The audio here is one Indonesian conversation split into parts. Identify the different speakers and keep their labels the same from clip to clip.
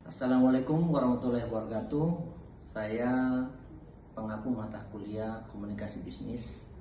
Speaker 1: Assalamualaikum warahmatullahi wabarakatuh. Saya pengaku mata kuliah komunikasi bisnis.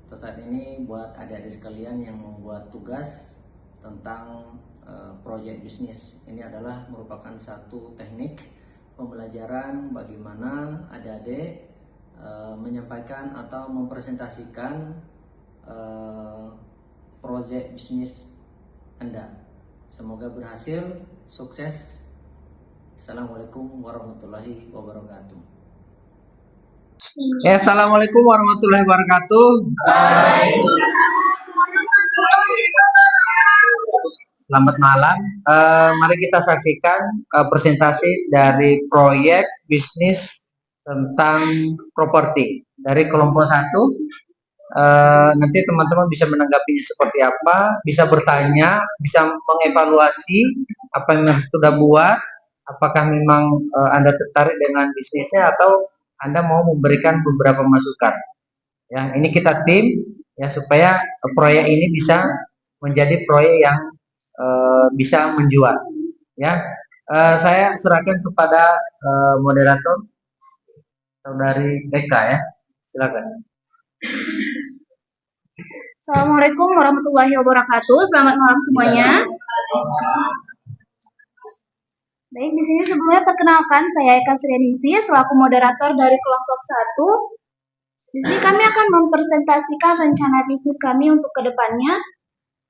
Speaker 1: Untuk saat ini buat adik-adik sekalian yang membuat tugas tentang proyek bisnis. Ini adalah merupakan satu teknik pembelajaran bagaimana adik-adik menyampaikan atau mempresentasikan proyek bisnis Anda. Semoga berhasil, sukses. Assalamualaikum warahmatullahi wabarakatuh.
Speaker 2: Ya, Assalamualaikum warahmatullahi wabarakatuh. Selamat malam. Mari kita saksikan presentasi dari proyek bisnis tentang properti dari kelompok 1. Nanti teman-teman bisa menanggapinya seperti apa, bisa bertanya, bisa mengevaluasi apa yang sudah buat, apakah memang Anda tertarik dengan bisnisnya atau Anda mau memberikan beberapa masukan. Ya, ini kita tim ya supaya proyek ini bisa menjadi proyek yang bisa menjual. Ya, saya serahkan kepada moderator saudari Eka ya, silakan.
Speaker 3: Assalamualaikum warahmatullahi wabarakatuh. Selamat malam semuanya. Baik, di sini sebelumnya perkenalkan saya Eka Srianingsi selaku moderator dari kelompok 1. Di sini kami akan mempresentasikan rencana bisnis kami untuk kedepannya.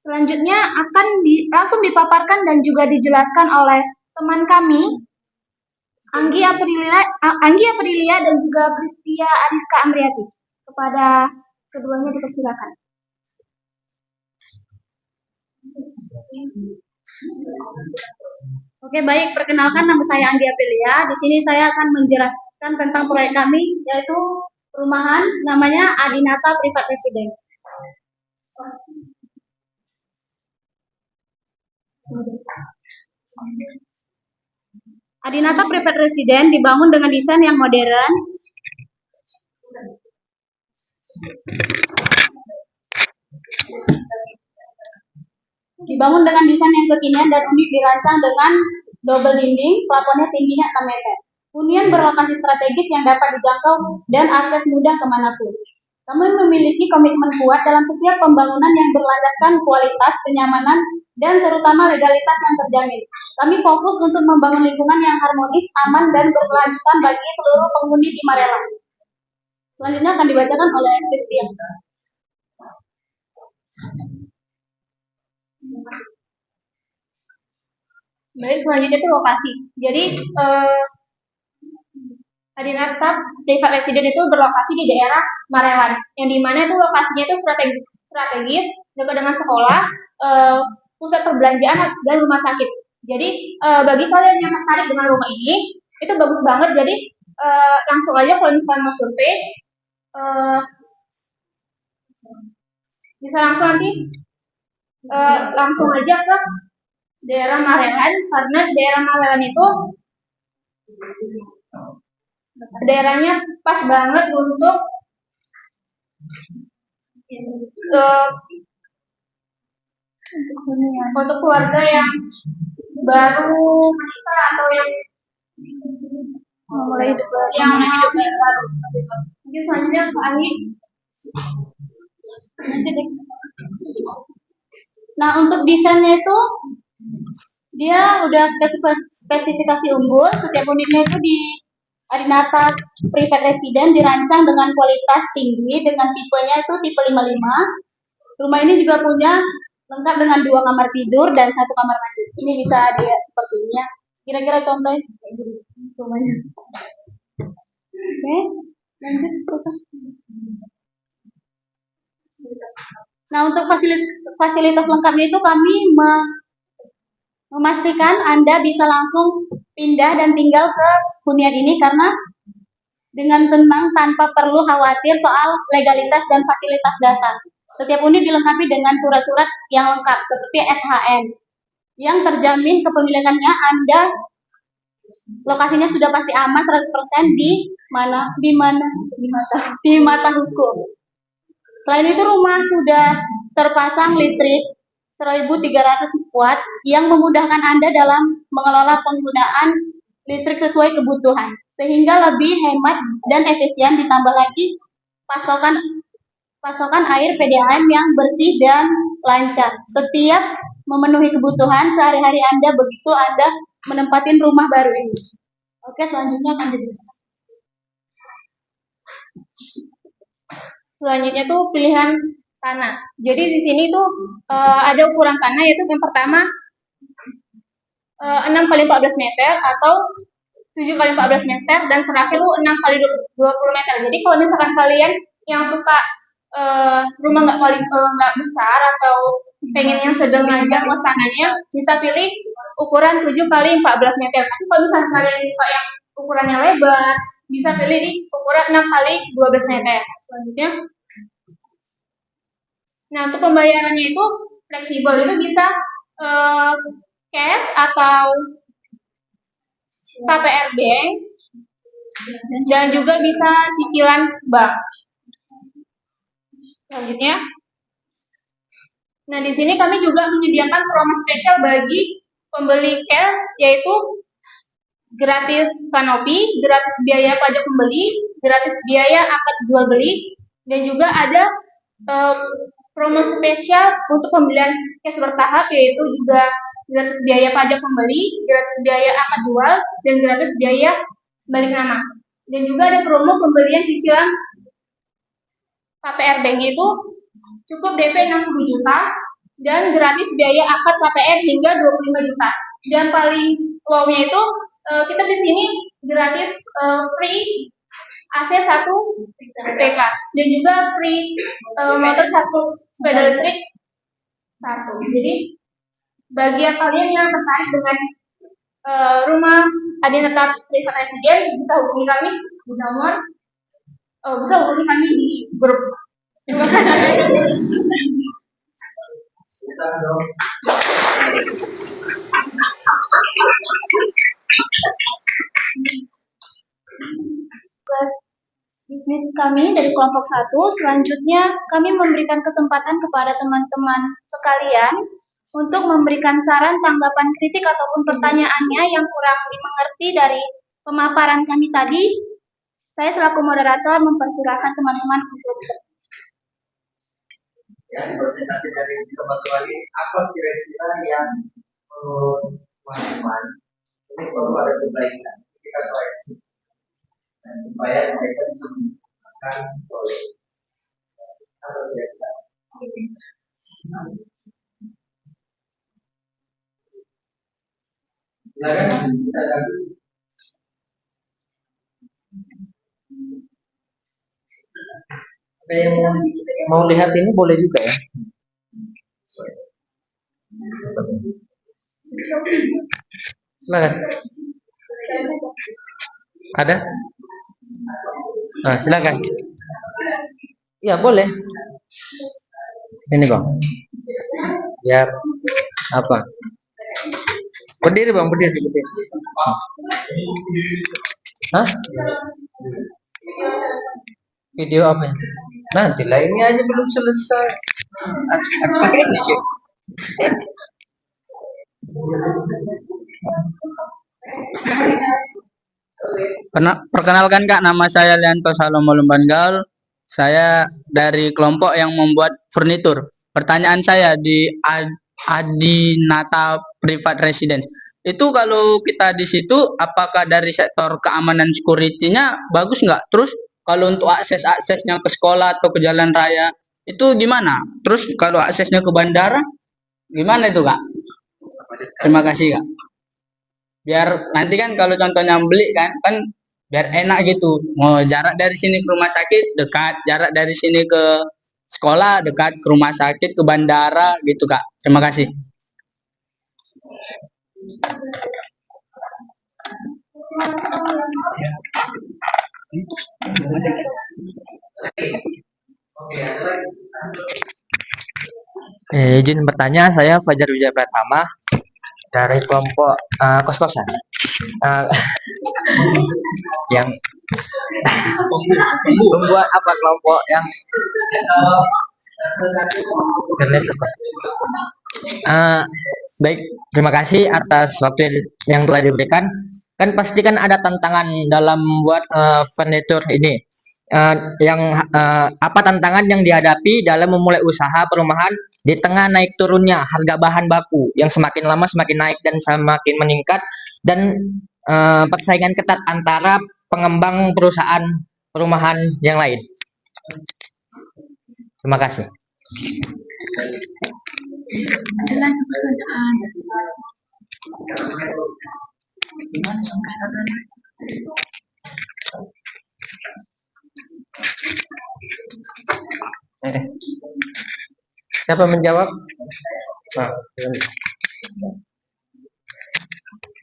Speaker 3: Selanjutnya akan langsung dipaparkan dan juga dijelaskan oleh teman kami Anggi Aprilia dan juga Pristia Ariska Amriati. Kepada keduanya dipersilakan. Oke, baik, perkenalkan nama saya Anggi Aprilia. Di sini saya akan menjelaskan tentang proyek kami, yaitu perumahan namanya Adinata Private Residence. Adinata Private Residence dibangun dengan desain yang modern, yang kekinian dan unik, dirancang dengan double dinding, plafonnya tingginya 6 meter. Hunian berlokasi strategis yang dapat dijangkau dan akses mudah kemanapun. Kami memiliki komitmen kuat dalam setiap pembangunan yang berlandaskan kualitas, kenyamanan, dan terutama legalitas yang terjamin. Kami fokus untuk membangun lingkungan yang harmonis, aman, dan berkelanjutan bagi seluruh penghuni di Marelang. Selanjutnya akan dibacakan oleh Christian. Baik, selanjutnya itu lokasi. Jadi Adinata Private Residence itu berlokasi di daerah Marelan, yang dimana itu lokasinya itu strategis, dekat dengan sekolah, pusat perbelanjaan dan rumah sakit. Jadi bagi kalian yang tertarik dengan rumah ini, itu bagus banget. Jadi langsung aja kalau misalnya mau survei, bisa langsung nanti langsung aja ke daerah Marelan, karena daerah Marelan itu daerahnya pas banget untuk keluarga yang baru menikah atau yang mulai hidup baru. Mungkin selanjutnya Pak Ani. Nah, untuk desainnya itu dia udah spesifikasi unggul. Setiap unitnya itu di Adinata Private Residence dirancang dengan kualitas tinggi, dengan tipenya itu tipe 55. Rumah ini juga punya lengkap dengan 2 kamar tidur dan 1 kamar mandi. Ini bisa dilihat seperti ini ya. Kira-kira contohnya seperti ini rumahnya. Oke, lanjut. Nah, untuk fasilitas lengkapnya itu kami memastikan Anda bisa langsung pindah dan tinggal ke hunian ini karena dengan tenang tanpa perlu khawatir soal legalitas dan fasilitas dasar. Setiap unit dilengkapi dengan surat-surat yang lengkap seperti SHM yang terjamin kepemilikannya Anda. Lokasinya sudah pasti aman 100% di mata hukum. Selain itu rumah sudah terpasang listrik 1.300 watt yang memudahkan Anda dalam mengelola penggunaan listrik sesuai kebutuhan, sehingga lebih hemat dan efisien, ditambah lagi pasokan pasokan air PDAM yang bersih dan lancar. Setiap memenuhi kebutuhan sehari-hari Anda begitu Anda menempatin rumah baru ini. Oke, selanjutnya akan dibicara. Selanjutnya tuh pilihan tanah. Jadi di sini tuh ada ukuran tanah, yaitu yang pertama 6 kali 14 meter atau 7 kali 14 meter, dan terakhir tuh 6 kali 20 meter. Jadi kalau misalkan kalian yang suka rumah nggak besar atau pengen yang sedang aja luas tanahnya, bisa pilih ukuran 7 kali 14 meter. Tapi kalau misalkan kalian suka yang ukurannya lebar, bisa pilih di ukuran 6 kali 12 meter. Selanjutnya, nah untuk pembayarannya itu fleksibel, itu bisa cash atau KPR Bank, dan juga bisa cicilan bank. Selanjutnya, nah di sini kami juga menyediakan promo spesial bagi pembeli cash, yaitu gratis kanopi, gratis biaya pajak pembeli, gratis biaya akad jual beli, dan juga ada promo spesial untuk pembelian cash bertahap, yaitu juga gratis biaya pajak pembeli, gratis biaya akad jual, dan gratis biaya balik nama. Dan juga ada promo pembelian cicilan KPR Bank, itu cukup DP 60 juta dan gratis biaya akad KPR hingga 25 juta. Dan paling low-nya itu kita di sini gratis free AC 1 PK, dan juga free motor 1 sepeda listrik 1. Jadi bagi kalian yang tertarik dengan rumah hadiah tetap privat resident, bisa hubungi kami di nomor bisa hubungi kami di grup. Terima kasih. Kelas bisnis kami dari kelompok 1, selanjutnya kami memberikan kesempatan kepada teman-teman sekalian untuk memberikan saran, tanggapan, kritik, ataupun pertanyaannya yang kurang dimengerti dari pemaparan kami tadi. Saya selaku moderator mempersilahkan teman-teman untuk
Speaker 2: presentasi dari teman lagi, apa kira-kira yang teman-teman ini perlu ada perbaikan, kita koreksi, dan supaya mereka bisa menggunakan oleh atau tidak. Silakan kita ganti. Ada yang mau lihat ini boleh juga ya. Silakan. Ada? Nah, silakan. Ya boleh. Ini bang. Biar apa? Berdiri bang, berdiri. Hah? Video apa? Nanti lah, ini aja belum selesai. Pakai ini sih.
Speaker 4: Perkenalkan Kak, nama saya Lianto Salomo Lumbanggal. Saya dari kelompok yang membuat furnitur. Pertanyaan saya di Adinata Private Residence. Itu kalau kita di situ, apakah dari sektor keamanan security-nya bagus nggak? Terus kalau untuk aksesnya ke sekolah atau ke jalan raya itu gimana? Terus kalau aksesnya ke bandara gimana itu Kak? Terima kasih Kak. Biar nanti kan kalau contohnya beli kan biar enak gitu. Mau jarak dari sini ke rumah sakit dekat, jarak dari sini ke sekolah dekat, ke rumah sakit, ke bandara gitu Kak. Terima kasih.
Speaker 5: Izin bertanya, saya Fajar Wijaya Pratama dari kelompok kos-kosan yang membuat apa kelompok yang internet Baik, terima kasih atas waktu yang telah diberikan. Kan pasti kan ada tantangan dalam membuat furnitur ini. Apa tantangan yang dihadapi dalam memulai usaha perumahan di tengah naik turunnya harga bahan baku yang semakin lama semakin naik dan semakin meningkat, dan persaingan ketat antara pengembang perusahaan perumahan yang lain. Terima kasih. Siapa menjawab?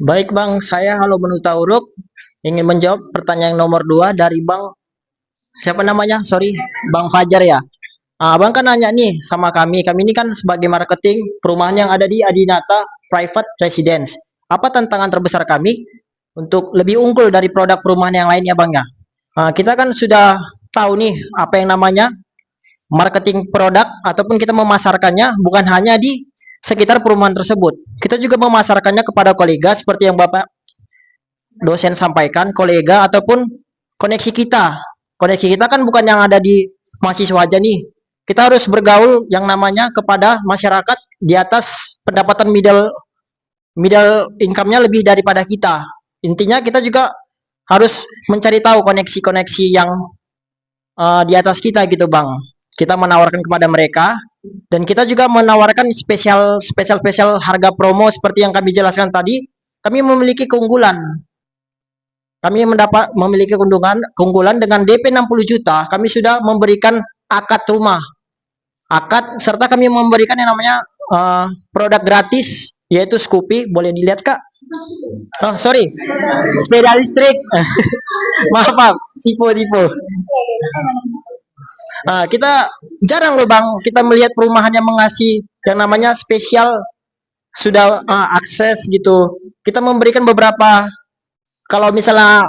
Speaker 6: Baik Bang, saya Halo Menu Tauruk ingin menjawab pertanyaan nomor 2 dari Bang, siapa namanya? Sorry, Bang Fajar ya. Abang kan nanya nih sama kami ini kan sebagai marketing perumahan yang ada di Adinata Private Residence. Apa tantangan terbesar kami untuk lebih unggul dari produk perumahan yang lainnya Bang ya? Kita kan sudah tahu nih apa yang namanya marketing produk ataupun kita memasarkannya bukan hanya di sekitar perumahan tersebut. Kita juga memasarkannya kepada kolega seperti yang Bapak dosen sampaikan, kolega ataupun koneksi kita. Koneksi kita kan bukan yang ada di mahasiswa aja nih. Kita harus bergaul yang namanya kepada masyarakat di atas pendapatan middle income-nya lebih daripada kita. Intinya kita juga harus mencari tahu koneksi-koneksi yang di atas kita gitu Bang. Kita menawarkan kepada mereka dan kita juga menawarkan spesial harga promo seperti yang kami jelaskan tadi. Kami memiliki keunggulan. Kami memiliki keunggulan dengan DP 60 juta. Kami sudah memberikan akad rumah. Akad serta kami memberikan yang namanya produk gratis yaitu Scoopy. Boleh dilihat Kak? Oh, sorry. Sepeda listrik. Maaf, tipu. Kita jarang loh Bang, kita melihat perumahan yang mengasih yang namanya spesial sudah akses gitu. Kita memberikan beberapa, kalau misalnya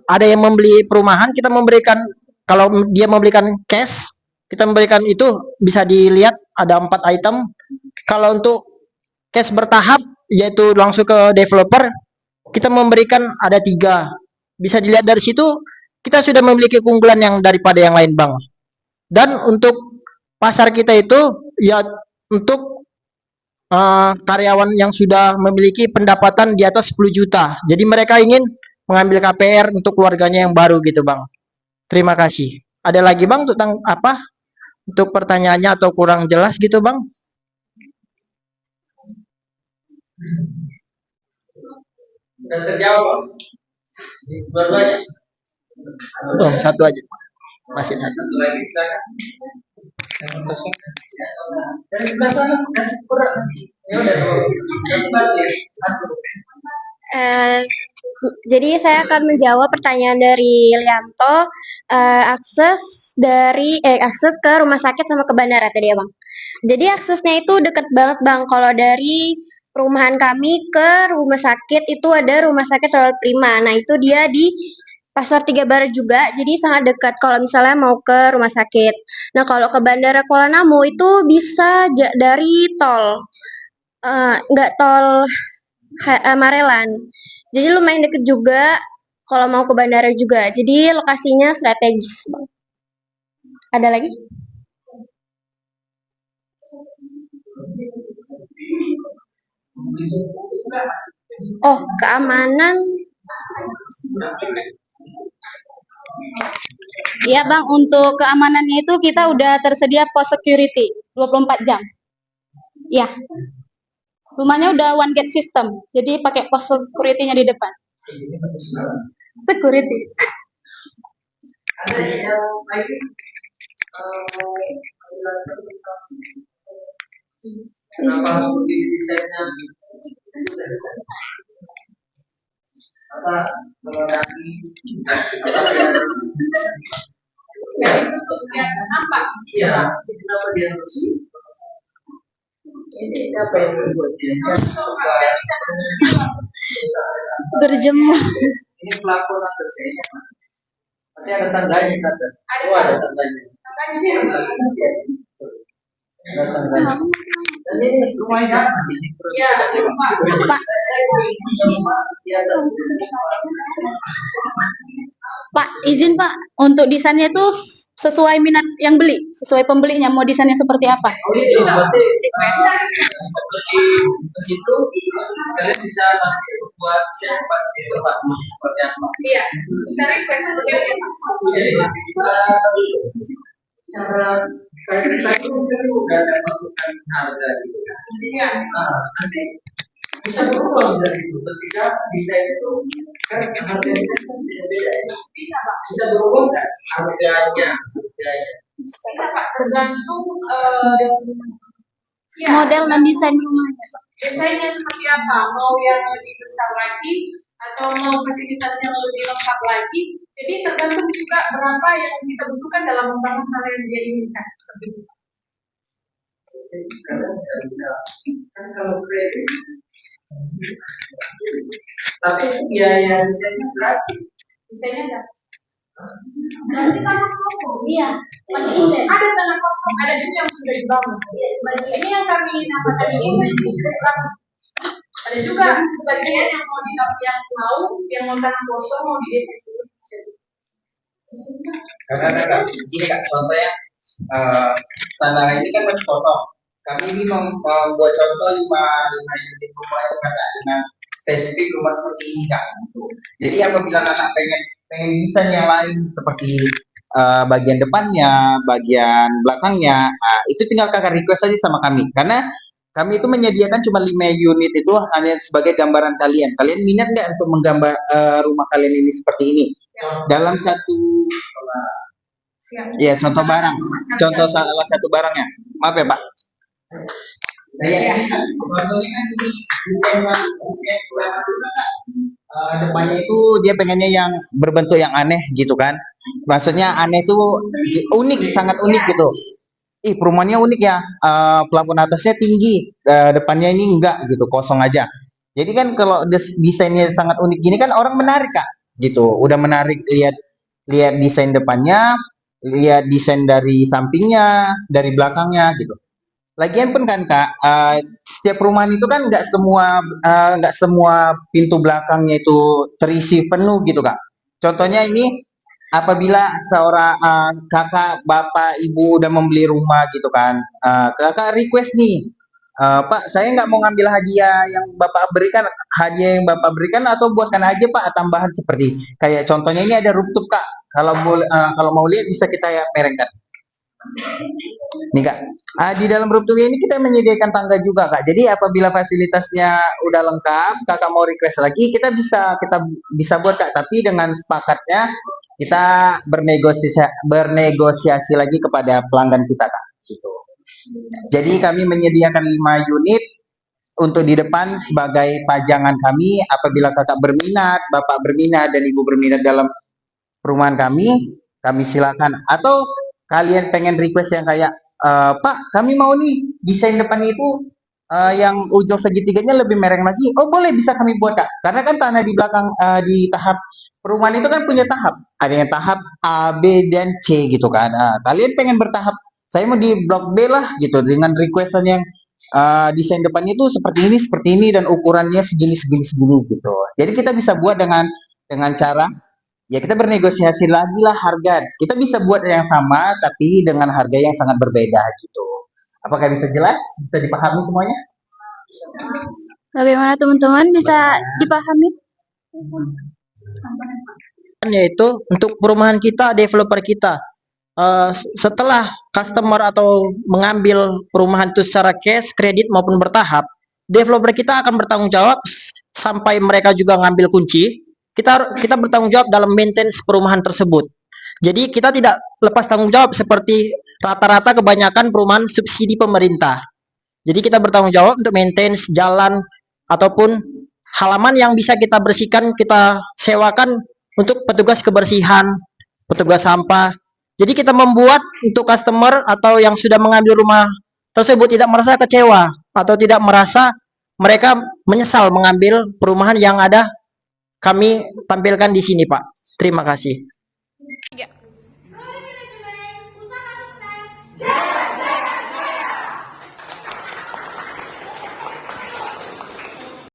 Speaker 6: ada yang membeli perumahan, kita memberikan, kalau dia memberikan cash, kita memberikan itu bisa dilihat ada 4 item. Kalau untuk cash bertahap, yaitu langsung ke developer, kita memberikan ada 3. Bisa dilihat dari situ, kita sudah memiliki keunggulan yang daripada yang lain Bang. Dan untuk pasar kita itu ya untuk karyawan yang sudah memiliki pendapatan di atas 10 juta. Jadi mereka ingin mengambil KPR untuk keluarganya yang baru gitu Bang. Terima kasih. Ada lagi Bang tentang apa? Untuk pertanyaannya atau kurang jelas gitu Bang?
Speaker 2: Sudah terjawab Bang? Dua-duanya?
Speaker 6: Oh, satu aja. Masih satu.
Speaker 2: Satu lagi silakan. Dari sebelah sana kasih kurang. Ya udah
Speaker 7: Jadi saya akan menjawab pertanyaan dari Lianto, akses ke rumah sakit sama ke bandara tadi ya Bang. Jadi aksesnya itu deket banget Bang. Kalau dari perumahan kami ke rumah sakit itu ada rumah sakit Royal Prima. Nah itu dia di Pasar Tiga Barat juga, jadi sangat dekat kalau misalnya mau ke rumah sakit. Nah kalau ke Bandara Kuala Namu itu bisa dari tol, nggak tol Marelan. Jadi lumayan deket juga kalau mau ke bandara juga. Jadi lokasinya strategis, Bang. Ada lagi? Oh, keamanan.
Speaker 3: Iya Bang, untuk keamanannya itu kita udah tersedia pos security 24 jam. Iya. Rumahnya udah one gate system, jadi pakai pos security-nya di depan. Security.
Speaker 2: ada yang lagi kenapa di desainnya apa kalau kaki ya itu tuh kelihatan nampak sih ya kenapa dia harus ini apa yang membuat dia
Speaker 3: Berjemur.
Speaker 2: ini pelakon atau saya pasti ada tandanya kan ada tandanya ada tandanya ini semuanya
Speaker 3: Ya, Pak. Pak, izin Pak, untuk desainnya itu sesuai minat yang beli, sesuai pembelinya mau desainnya seperti apa?
Speaker 2: Oh itu berarti seperti ke situ kalian bisa langsung buat siapa itu Pak seperti apa?
Speaker 3: Iya, bisa request seperti apa Pak?
Speaker 2: Jadi kita cara kita itu udah dapat harga gitu kan.
Speaker 3: Iya.
Speaker 2: Nanti bisa berubah dari itu ketika desain itu kan harga desain kan beda-beda ya.
Speaker 3: Bisa Pak.
Speaker 2: Bisa berubah nggak harganya?
Speaker 3: Bisa Pak, tergantung ya,
Speaker 7: Model dan desain rumahnya.
Speaker 3: desainnya seperti apa, mau yang lebih besar lagi atau mau fasilitas yang lebih lengkap lagi. Jadi tergantung juga berapa yang kita butuhkan dalam membangun hal yang dia inginkan. Seperti itu.
Speaker 2: Kadang bisa kan kalau kredit tapi itu biaya desainnya gratis.
Speaker 3: Desainnya ada. Nanti tanah kosong, iya. Masih ada tanah kosong, ada juga yang sudah dibangun. Ini yang kami namakan ini sudah dibangun. Ada juga bagian yang mau yang mau tanah kosong mau didesain sendiri.
Speaker 2: Karena ini kak contohnya tanah ini kan masih kosong. Kami ini membuat contoh lima unit rumah itu kan Kak, dengan spesifik rumah seperti ini kak. Jadi apabila kakak pengen desain yang lain seperti bagian depannya, bagian belakangnya, itu tinggal kakak request aja sama kami. Karena kami itu menyediakan cuma 5 unit itu hanya sebagai gambaran kalian. Kalian minat nggak untuk menggambar rumah kalian ini seperti ini? Dalam satu ya contoh barang, contoh salah satu barangnya. Maaf ya Pak. Nah, ya, contohnya kan ini desain belakang itu kan depannya itu dia pengennya yang berbentuk yang aneh gitu kan. Maksudnya aneh itu unik, sangat unik gitu. Ih, perumahannya unik ya. Plafon atasnya tinggi, depannya ini enggak gitu, kosong aja. Jadi kan kalau desainnya sangat unik gini kan orang menarik Kak, gitu. Udah menarik lihat desain depannya, lihat desain dari sampingnya, dari belakangnya gitu. Lagian pun kan Kak, setiap perumahan itu kan nggak semua pintu belakangnya itu terisi penuh gitu Kak. Contohnya ini apabila seorang kakak, bapak, ibu udah membeli rumah gitu kan, kakak request nih, Pak, saya nggak mau ngambil hadiah yang bapak berikan, hadiah yang bapak berikan atau buatkan aja Pak tambahan seperti kayak contohnya ini ada rooftop Kak. Kalau mau lihat bisa kita ya merengkan. Nih Kak, di dalam rooftop ini kita menyediakan tangga juga Kak. Jadi apabila fasilitasnya udah lengkap, kakak mau request lagi, kita bisa buat Kak. Tapi dengan sepakatnya kita bernegosiasi lagi kepada pelanggan kita Kak. Gitu. Jadi kami menyediakan 5 unit untuk di depan sebagai pajangan kami. Apabila kakak berminat, bapak berminat, dan ibu berminat dalam perumahan kami silakan. Atau kalian pengen request yang kayak Pak, kami mau nih desain depan itu yang ujung segitiganya lebih mereng lagi. Oh boleh, bisa kami buat Kak. Karena kan tanah di belakang di tahap perumahan itu kan punya tahap. Ada yang tahap A, B, dan C gitu kan. Kalian pengen bertahap, saya mau di blok B lah gitu dengan requestan yang desain depannya itu seperti ini dan ukurannya segini gitu. Jadi kita bisa buat dengan cara ya kita bernegosiasi lagi lah harga. Kita bisa buat yang sama tapi dengan harga yang sangat berbeda gitu. Apakah bisa jelas? Bisa dipahami semuanya?
Speaker 7: Bagaimana teman-teman bisa dipahami?
Speaker 6: Yaitu untuk perumahan kita, developer kita. Setelah customer atau mengambil perumahan itu secara cash, kredit maupun bertahap, developer kita akan bertanggung jawab sampai mereka juga ngambil kunci. Kita bertanggung jawab dalam maintenance perumahan tersebut. Jadi kita tidak lepas tanggung jawab seperti rata-rata kebanyakan perumahan subsidi pemerintah. Jadi kita bertanggung jawab untuk maintenance jalan ataupun halaman yang bisa kita bersihkan, kita sewakan untuk petugas kebersihan, petugas sampah. Jadi kita membuat untuk customer atau yang sudah mengambil rumah tersebut tidak merasa kecewa atau tidak merasa mereka menyesal mengambil perumahan yang ada kami tampilkan di sini, Pak. Terima kasih.